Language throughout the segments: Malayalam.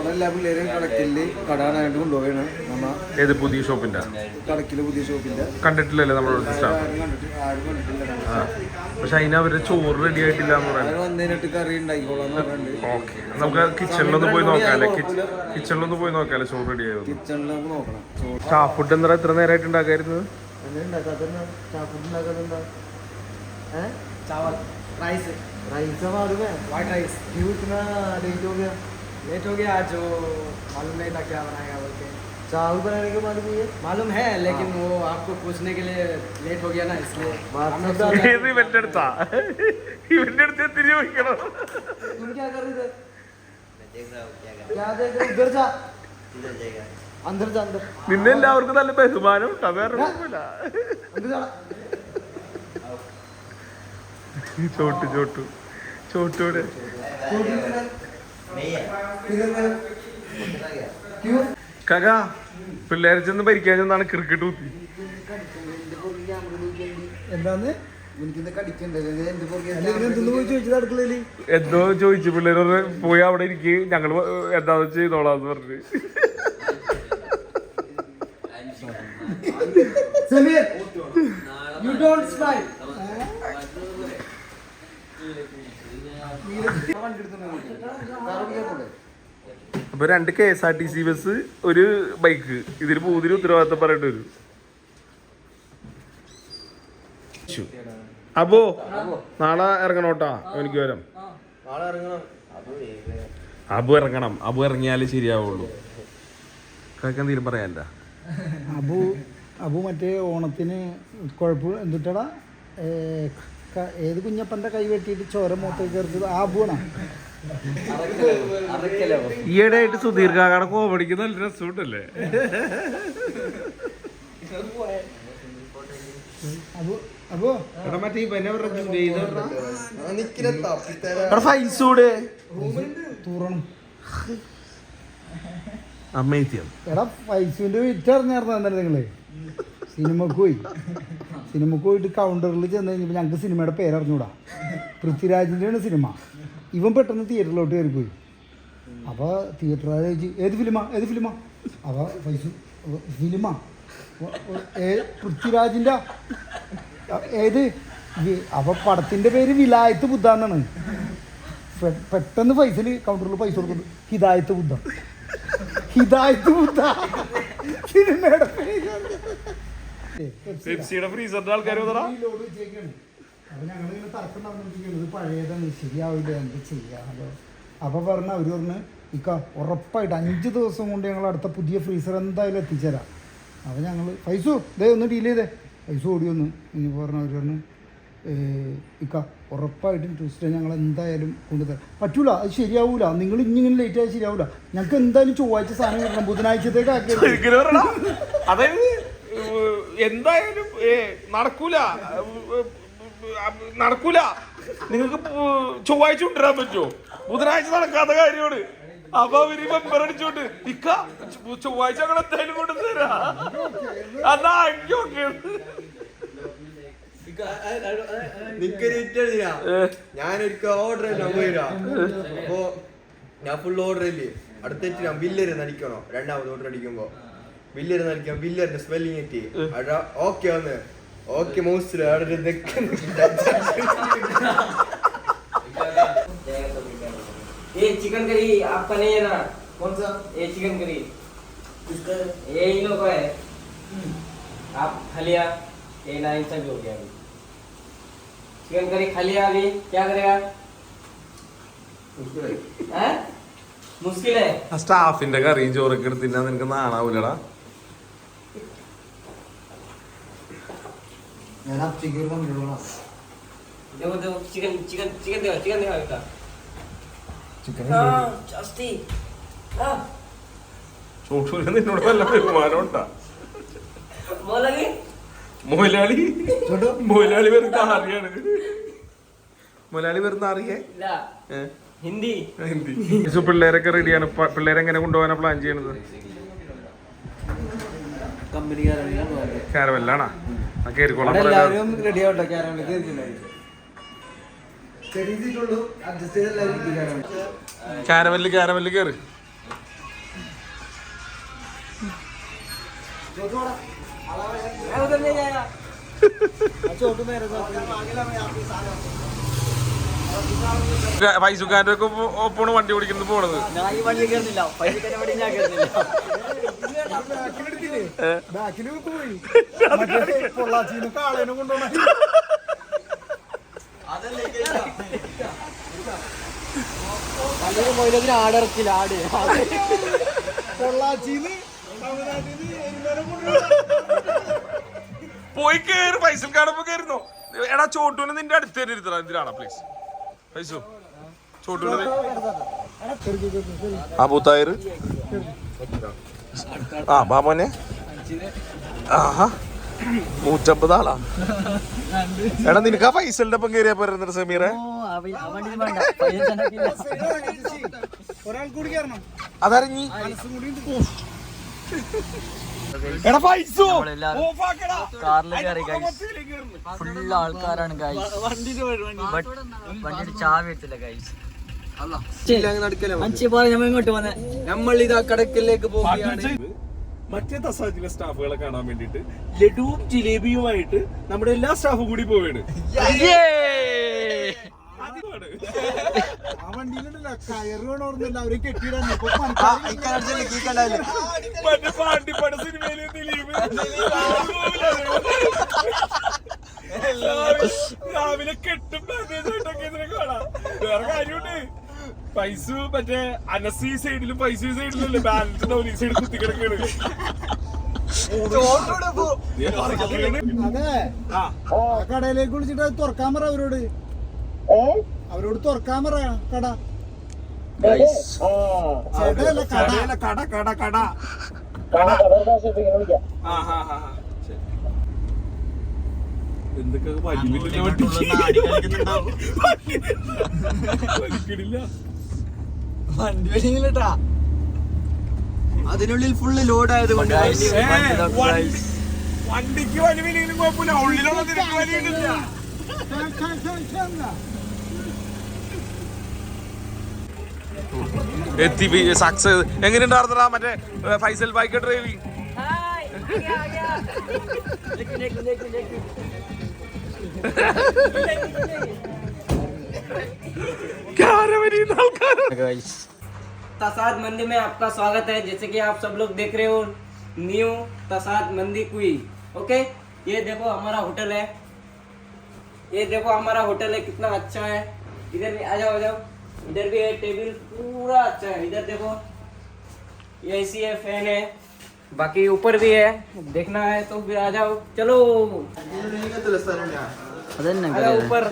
നമ്മളെല്ലാ പിള്ളേരും കടക്കില് കടാനായിട്ട് കൊണ്ടുപോവുകയാണ് നമ്മ. ഏത് പുതിയ ഷോപ്പിന്റെ? കടക്കില് പുതിയ ഷോപ്പിന്റെ. കണ്ടിട്ടില്ലല്ലേ നമ്മുടെ പക്ഷെ അതിന് അവരുടെ ചോറ് റെഡി ആയിട്ടില്ല എന്ന് പറയാം. വന്നതിനിട്ട് കറി ഉണ്ടാക്കിക്കോളാന്ന് പറഞ്ഞിട്ടുണ്ട്. ഓക്കെ, നമുക്ക് കിച്ചണിലൊന്ന് പോയി നോക്കാല്ലേ? കിച്ചണിലൊന്ന് പോയി നോക്കാല്ലേ ചോറ് റെഡി ആയത്? കിച്ചണിൽ നമുക്ക് നോക്കണം. സ്റ്റാഫ് ഫുഡ് എന്താ എത്ര നേരമായിട്ട് ഉണ്ടാക്കായിരുന്നത്? राइस मालूम है? White rice. क्यों इतना लेट हो गया? लेट हो गया आज, मालूम नहीं था क्या बनाएगा बोल के। चावल बनाने के मालूम है लेकिन वो आपको पूछने के लिए लेट हो गया ना, इसलिए। तुम क्या कर रहे थे? क्या देख रहे? उधर जा, अंदर जा, अंदर। നിന്നെ എല്ലാവർക്കും നല്ല ബഹുമാനം ചോട്ടു ചോട്ടു ചോട്ടൂടെ കക പിള്ളേരെ ചെന്ന് ഭരിക്കാൻ ചെന്നാണ് ക്രിക്കറ്റ് കുത്തി. എന്താന്ന് എന്തോ ചോദിച്ചു പിള്ളേര് പോയി അവിടെ ഇരിക്കും, ഞങ്ങള് എന്താന്ന് ചെയ്തോളാന്ന് പറഞ്ഞു. അപ്പൊ 2 KSRTC ബസ്, ഒരു ബൈക്ക്, ഇതിന് 3 ഉത്തരവാദിത്തം പറയേണ്ടി വരും. അപ്പോ നാളെ ഇറങ്ങണോട്ടാ എനിക്ക് വരാം. അബു ഇറങ്ങണം, അബു ഇറങ്ങിയാലേ ശരിയാവുള്ളൂ. എന്തെങ്കിലും പറയാല്ല? അബു മറ്റേ ഓണത്തിന് കുഴപ്പം എന്തിട്ടടാ, ഏത് കുഞ്ഞപ്പന്റെ കൈ വെട്ടിയിട്ട് ചോര മൂത്തേക്ക് കയറിച്ചത് ആ അബുവാണോ? ഈയിടെ ആയിട്ട് സുധീർ കാക്കയുടെ കോമഡിക്ക് നല്ല രസമുണ്ടല്ലേ? എടാ പൈസന്റെ വിറ്ററിഞ്ഞായിരുന്നു അന്നേരം നിങ്ങള് സിനിമക്ക് പോയിട്ട് കൗണ്ടറിൽ ചെന്ന് കഴിഞ്ഞപ്പോൾ ഞങ്ങൾക്ക് സിനിമയുടെ പേരറിഞ്ഞൂടാ. പൃഥ്വിരാജിൻ്റെയാണ് സിനിമ. ഇവൻ പെട്ടെന്ന് തിയേറ്ററിലോട്ട് കയറിപ്പോയി. അപ്പോൾ തിയേറ്ററുകാർ ചോദിച്ചു ഏത് ഫിലിമാ? അപ്പോൾ പൈസ ഫിലിമാ പൃഥ്വിരാജിൻ്റെ ഏത്? അപ്പോൾ പടത്തിൻ്റെ പേര് വിലായത്ത് ബുദ്ധ എന്നാണ്. പെട്ടെന്ന് പൈസയിൽ കൗണ്ടറിൽ പൈസ കൊടുക്കുന്നത് ഹിദായത്ത് ബുദ്ധ സിനിമയുടെ പേര്. അപ്പൊ ഞങ്ങളിങ്ങനെ തർക്കം നടന്നിരിക്കുന്നത് പഴയതാണ്, ശരിയാവില്ല, എന്ത് ചെയ്യാമല്ലോ. അപ്പൊ അവർ പറഞ്ഞ് ഇക്ക ഉറപ്പായിട്ട് 5 ദിവസം കൊണ്ട് ഞങ്ങൾ അടുത്ത പുതിയ ഫ്രീസർ എന്തായാലും എത്തിച്ചേരാം. അപ്പൊ ഞങ്ങൾ പൈസ ഒന്ന് ഡീൽ ചെയ്തേ, പൈസ ഓടി വന്നു. ഇനി അവർ പറഞ്ഞു ഇക്ക ഉറപ്പായിട്ടും ട്യൂസ്ഡേ ഞങ്ങൾ എന്തായാലും കൊണ്ടുതരാം. പറ്റൂല, അത് ശരിയാവൂല, നിങ്ങൾ ഇങ്ങനെ ലേറ്റ് ആയാൽ ശരിയാവൂല, ഞങ്ങൾക്ക് എന്തായാലും ചൊവ്വാഴ്ച സാധനം കിട്ടണം, ബുധനാഴ്ചത്തേക്ക് ആക്കി. എന്തായാലും നടക്കൂല, നിങ്ങൾക്ക് ചൊവ്വാഴ്ച കൊണ്ടുവരാൻ പറ്റുമോ? ബുധനാഴ്ച നടക്കാത്ത കാര്യമാണ്. അപ്പൊ അവര് മെമ്പർ അടിച്ചോണ്ട് ഇക്ക ചൊവ്വാഴ്ച ഞങ്ങൾ എന്തായാലും കൊണ്ടുതരാ. എന്നാ ഞാനൊരിക്കൽ ഓർഡർ പോയിരാ. അപ്പൊ ഞാൻ ഫുൾ ഓർഡർ ഇല്ലേ, അടുത്തിട്ട് ഞാൻ ബില്ലര് നടിക്കണോ? 2ാമത് ഓർഡർ അടിക്കുമ്പോ ബില്ലര് നടിക്കാം. ബില്ലറിന്റെ സ്പെല്ലിംഗ് എത്തി ഓക്കെ വന്ന് ഓക്കെ മോസ്റ്റ് ये चिकन करी आपका नहीं है ना? कौन सा? ये चिकन करी किसका? ये इन लोगों का है। आप खा लिया, ये ना इंसा भी हो गया अभी। चिकन करी खा लिया, अभी क्या करेगा? मुश्किल है। സ്റ്റാഫിന്റെ കറിയും ചോറൊക്കെ എടുത്തിന്നാ നിനക്ക് നാണാവൂലടാ? देखो चिकन देगा ചോട്ടൂര് നിന്നോട് വല്ല ബഹുമാനം ഉണ്ടാ? മൊലാളി വെറുതെ അറിയാണ്. മൊലാളി വെറുതെ അറിയേ ഹിന്ദി. പിള്ളേരൊക്കെ റെഡിയാണ്. പിള്ളേരെങ്ങനെ കൊണ്ടുപോകാനാ പ്ലാൻ ചെയ്യണത്? കാരവല്ലാണോ? കേറിക്കോളാം. കാരവല്ല് കേറ്. मैं उधर नहीं जाएगा छोटू मेरे साथ ഫൈസുഖാന്റെ ഒക്കെ ഒപ്പാണ് വണ്ടി ഓടിക്കുന്നത് പോണത്. ഞാൻ ഈ വണ്ടി കയറുന്നില്ല പൈസക്കാരെ വണ്ടി ഞാൻ കയറുന്നില്ല ബാക്കിൽ പോയി പൊള്ളാച്ചിന്ന് കാളേനെ കൊണ്ടുപോണ പോയില്ല ആടിറക്കില്ല ആട് പൊള്ളാച്ചിന്ന് പോയി കേറി ഫൈസൽക്കാടൊപ്പം കയറുന്നോ? എടാ ചോട്ടൂനെ നിന്റെ അടുത്ത് തന്നെ ഇരുത്തണം. എന്തിനാണ് പ്ലീസ് ഫൈസു ചോട്ടൂനെ ആ പൂത്തായർ ആ ബാമോനെ ആഹാ 150 ആളാ. എടാ നിനക്ക് ആ ഫൈസലിന്റെ ഒപ്പം കയറിയാ പോരുന്ന സമീറെ. ഒരാൾ കൂടി കയറണം. അതറിഞ്ഞി എടാ ഫൈസു കാറിൽ കയറി ഫുള്ള് ആൾക്കാരാണ് വണ്ടിയുടെ ചാവി എടുത്തില്ല ഇങ്ങോട്ട് വന്നെ നമ്മൾ ഇതാ കടക്കലിലേക്ക് പോവുകയാണ്. മറ്റേ തസാജിലെ സ്റ്റാഫുകളെ കാണാൻ വേണ്ടിട്ട് ലഡുവും ജിലേബിയുമായിട്ട് നമ്മുടെ എല്ലാ സ്റ്റാഫും കൂടി പോവാണ്. ആ വണ്ടിയിലുണ്ടല്ലോ കയറ് വേണോർന്നില്ല അവര് കെട്ടിയിടാൻ മറ്റേ പാണ്ടിപ്പട സിനിമയില് ദിലീപ് രാവിലെ കെട്ടും പാക്കേജായിട്ടൊക്കെ ഇതിനെ കാണാം. വേറെ കാര്യമുണ്ട്, പൈസ മറ്റേ അനസി സൈഡിലും പൈസ സൈഡിലല്ലേ ബാലൻസ് ഈ സൈഡ് കുത്തി കിടക്കാണ്. അതെ ആ കടയിലേക്ക് വിളിച്ചിട്ട് അത് തുറക്കാൻ പറ അവരോട് തുറക്കാൻ പറ കട. ചേട്ടല്ല കട കട കട കട എന്തൊക്കെ വലിക്കിടില്ല. അതിനുള്ളിൽ ഫുള്ള് ലോഡ് ആയതുകൊണ്ട് വണ്ടിക്ക് വലിവില്ലെങ്കിലും കുഴപ്പമില്ല, ഉള്ളിലുള്ള തിരക്ക് വലിയിട്ടില്ല. എത്തി സക്സസ്. എങ്ങനെയുണ്ടായിരുന്നടാ മറ്റേ ഫൈസൽ ബൈക്ക് ഡ്രൈവിംഗ്? तसाद मंदी में आपका स्वागत है। जैसे कि आप सब लोग देख रहे हो न्यू तसाद मंदी कुई। ओके, ये देखो हमारा होटल है, ये देखो हमारा होटल है, कितना अच्छा है। इधर भी आ जाओ, इधर भी है टेबल पूरा अच्छा है। इधर देखो ये एसी है, फैन है, बाकी ऊपर भी है, देखना है तो फिर आ जाओ। चलो आ जाओ ऊपर।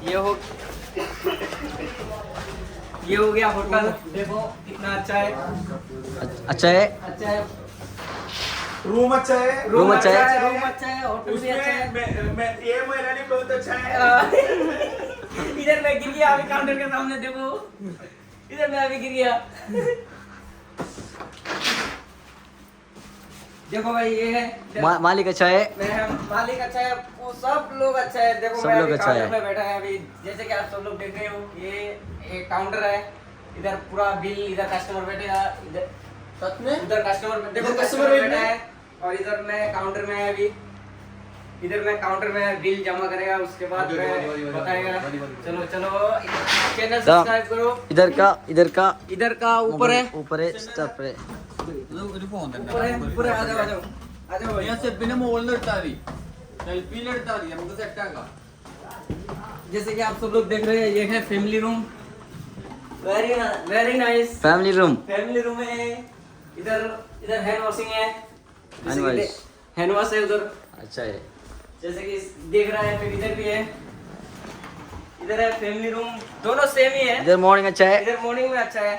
ये हो गया होटल, देखो कितना अच्छा है। अच्छा है, अच्छा है, रूम अच्छा है, रूम अच्छा है, रूम अच्छा है, होटल भी अच्छा है। ये मेरा बहुत अच्छा है। इधर मैं गिर गया अभी काउंटर के सामने, देखो इधर मैं अभी गिर गया। देखो भाई ये है मालिक अच्छा है, मालिक अच्छा है, वो सब लोग अच्छा है। देखो सब मैं लोग अभी अच्छा है। काउंटर पे बैठा है अभी, जैसे कि आप सब लोग देख रहे हो ये एक काउंटर है। इधर पूरा बिल, इधर कस्टमर बैठेगा, इधर सच में उधर कस्टमर, देखो कस्टमर बैठा है और इधर मैं काउंटर में है अभी। इधर मैं काउंटर में बिल जमा करेगा, उसके बाद मैं बताएगा। चलो चलो चैनल सब्सक्राइब करो। इधर का ऊपर है, ऊपर है स्टॉप है। ऊपर है, ऊपर है, आ जाओ आ जाओ आ जाओ भैया। जैसे कि आप सब लोग देख रहे हैं ये है family room, very nice family room. है। इधर हैंड वॉशिंग है, हैंड वॉश। हैंड वॉश है उधर, अच्छा है। जैसे कि देख रहा है। फिर इधर भी है, इधर है फैमिली रूम, दोनों सेम ही है। इधर मॉर्निंग अच्छा है, इधर मॉर्निंग में अच्छा है,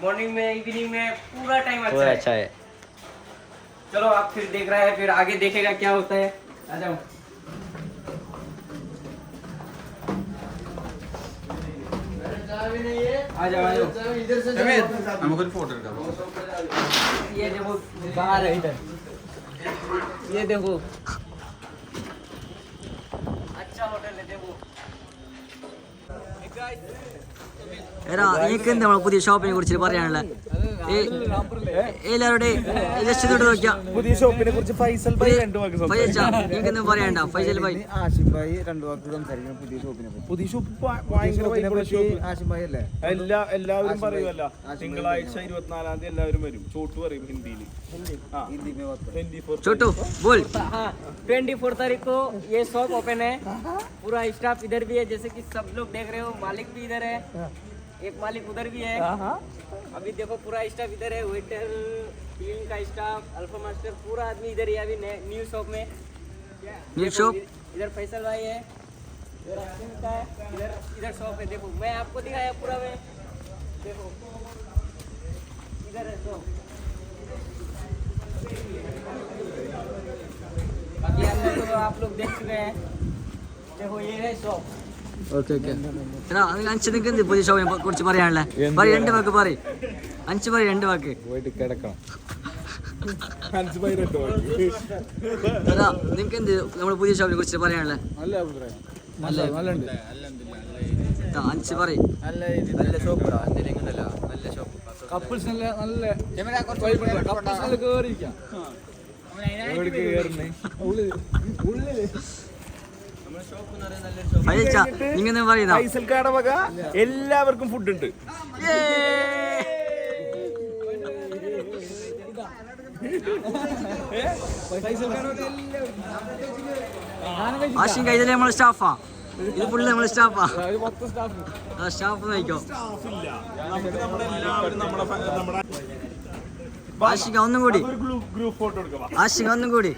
मॉर्निंग में इवनिंग में पूरा टाइम पूरा अच्छा अच्छा है। है। चलो आप फिर देख रहा है, फिर आगे देखेगा क्या होता है। आ जाओ आ जाओ आ जाओ। നമുക്കൊരു ഫോട്ടോ എടുക്കാം. ये देखो बाहर है, इधर ये देखो अच्छा होटल है। देखो എടാ നിങ്ങൾക്ക് എന്താ നമ്മളെ പുതിയ ഷോപ്പിനെ കുറിച്ച് പറയാനുള്ളത്? എല്ലാവരുടെ ജസ്റ്റ് തൊട്ട് നോക്കിയാ പുതിയ ഷോപ്പിനെ കുറിച്ച് ഫൈസൽ ഭായി രണ്ട് വാക്ക് ഫൈസൽ നിങ്ങൾക്ക് എന്തും പറയണ്ട. ഫൈസൽ ഭായി ആഷിം ഭായി രണ്ടു വാക്ക് സംസാരിക്കണം പുതിയ ഷോപ്പിനെ പറ്റി. പുതിയ ഷോപ്പ് ഭയങ്കര വൈബുള്ള ഷോപ്പ്. ആഷിം ഭായി അല്ലേ? എല്ലാവരും പറയുമല്ല, തിങ്കളാഴ്ച 24-ാം തീയതി എല്ലാവരും വരും. ചോട്ടു പറയും ഹിന്ദിയിൽ. छोटू बोल। 24 तारीख को ये शॉप ओपन है, पूरा स्टाफ इधर भी है, जैसे कि सब लोग देख रहे हो, मालिक भी इधर है, एक मालिक उधर भी है। अभी देखो पूरा स्टाफ इधर है, वेटर, क्लीन का स्टाफ, अल्फा मास्टर, पूरा आदमी इधर ही है अभी न्यू शॉप में। न्यू शॉप इधर फैसल भाई है, इधर आसिम का है, इधर शॉप है। देखो मैं आपको दिखाया पूरा में, देखो इधर है शॉप। बाकी अंदर तो आप लोग देख चुके हैं, देखो ये है शॉप। Okay okay. എടാ അഞ്ച് നിങ്ങൾക്ക് എന്ത് പുതിയ ഷോപ്പിനെ കുറിച്ച് പറയാനുള്ളത്? പറയും, രണ്ട് വാക്ക് പറയും. അഞ്ച് പറയും, രണ്ട് വാക്ക്. പോയിട്ട് കിടക്കണം. എടാ നിങ്ങൾക്ക് എന്ത് നമ്മുടെ പുതിയ ഷോപ്പിനെ കുറിച്ച് പറയാനുള്ളത്? അഞ്ച് പറയും. നല്ല ഷോപ്പ്, നല്ല ഷോപ്പ്. കപ്പിൾസ് നല്ല കപ്പിൾസ് കേറിയിരിക്കാം. ഫൈസൽ നിങ്ങൾ എന്താ പറയുന്ന? ഫൈസൽക്കാടെ വക എല്ലാവർക്കും ഫുഡ് ഉണ്ട്. ആഷിം കൈതലേ നമ്മളെ സ്റ്റാഫാ, ഇത് ഫുള്ള് നമ്മളെ സ്റ്റാഫാ. സ്റ്റാഫ് നോക്കോ. ആഷിക ഒന്നും കൂടി, ഗ്രൂപ്പ് ഫോട്ടോ എടുക്കാം. ആഷിക ഒന്നും കൂടി.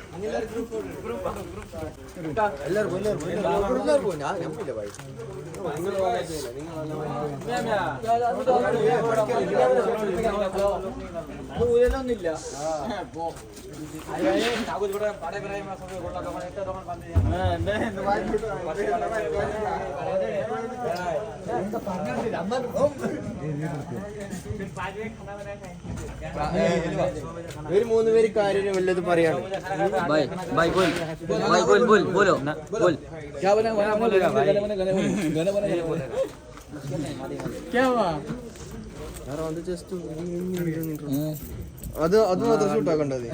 ഒരു 3 പേര് കാര്യം വല്ലതും പറയാണ്. भाई भाई बोल, भाई बोल बोल बोलो बोल। क्या बना क्या हुआ? അത് മാത്രം ഷൂട്ടാക്കണ്ടത്.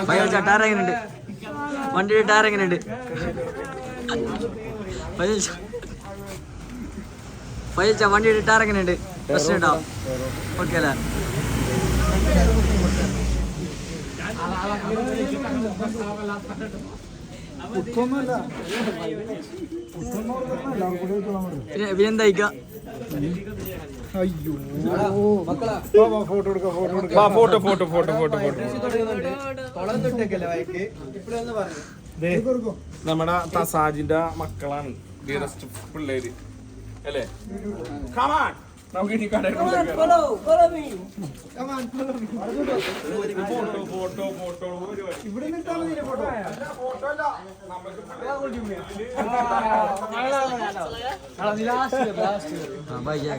ഫൈസൽ ടാർ എങ്ങനെയുണ്ട്? വണ്ടിയുടെ ടാർ എങ്ങനെയുണ്ട്? ഫൈസൽ വണ്ടിയുടെ ടാർ എങ്ങനെയുണ്ട്? പ്രശ്നമുണ്ടോ? ഓക്കെ അല്ലേ? പിന്നെ എന്തായിക്ക? അയ്യോ ഫോട്ടോ എടുക്കാം, ഫോട്ടോ എടുക്കാം. Photo photo photo photo photo. നമ്മുടെ തസാജിന്റെ മക്കളാണ് ഡിയറസ്റ്റ് പിള്ളേര് അല്ലേ? കമാൺ നമുക്ക് ഇനി കടയിൽ ഫോട്ടോ ഫോട്ടോ ഫോട്ടോ. ഇവിടെ നിൽക്കാൻ മതി ഫോട്ടോ. ഫോട്ടോ അല്ല, നമുക്ക് हाँ भाई जय।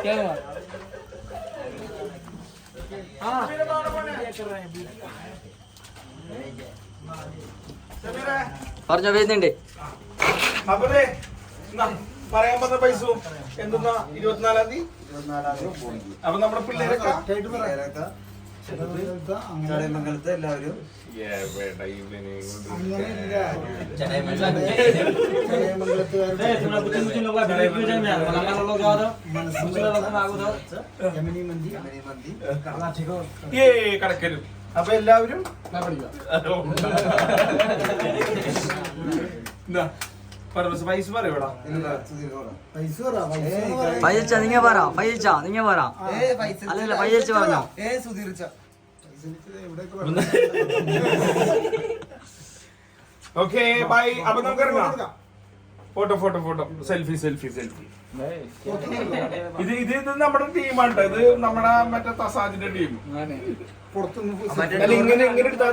क्या हुआ? പറഞ്ഞോ, വരുന്നുണ്ട്. അപ്പൊ പറയാൻ പറഞ്ഞ പൈസ എന്തെന്നാ 24-ാം തീയതി. അപ്പൊ നമ്മുടെ പിള്ളേരൊക്കെ ചടയമംഗലത്ത് എല്ലാവരും കടക്കരും. അപ്പൊ എല്ലാവരും പൈസ പറയൂടാ. ഫൈസൽ നിങ്ങ പറ, ഫൈസൽ നിങ്ങ പറ. അല്ലല്ല ഫൈസൽ പറഞ്ഞോ. Okay bye. അപ്പൊ നമുക്ക് ഇറങ്ങാം. Photo photo photo selfie selfie selfie. ഇത് നമ്മുടെ ടീമാണ്. ഇത് നമ്മുടെ മറ്റേ തസാജിന്റെ ടീം. ഇങ്ങനെ എടുത്താൽ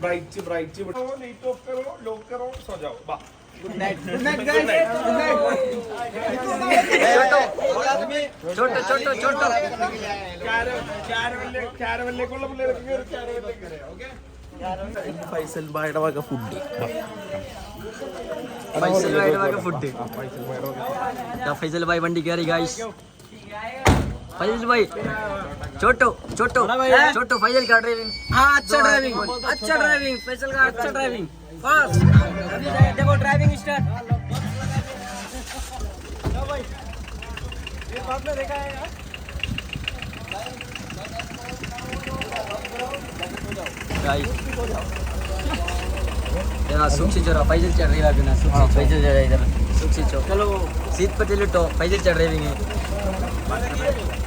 ബ്രൈറ്റ് ബ്രൈറ്റ് ലോക്കറോ സജാവോ. छोटो छोटो छोटो ക്യാരവനിലേക്കുള്ള പിള്ളേർക്ക് കയറി ക്യാരവനിലേക്ക് കയറി ഓക്കെ ഫൈസൽ ബായുടെ വക ഫുഡ് ഫൈസൽ ഭായിയുടെ വക ഫുഡ് ഫൈസൽ ഭായി വണ്ടി കയറി ഗായ്സ് फैजल भाई छोटो छोटो छोटो फैजल का ड्राइविंग अच्छा ड्राइविंग फैजल का अच्छा ड्राइविंग फास्ट अभी देखो ड्राइविंग स्टार्ट ये बाद में देखा है गाइस यार सुखी जरा फैजल चढ़ रही है अभी ना सुखी फैजल जरा इधर सुखी चलो सीट पर चलो तो फैजल चढ़ ड्राइविंग है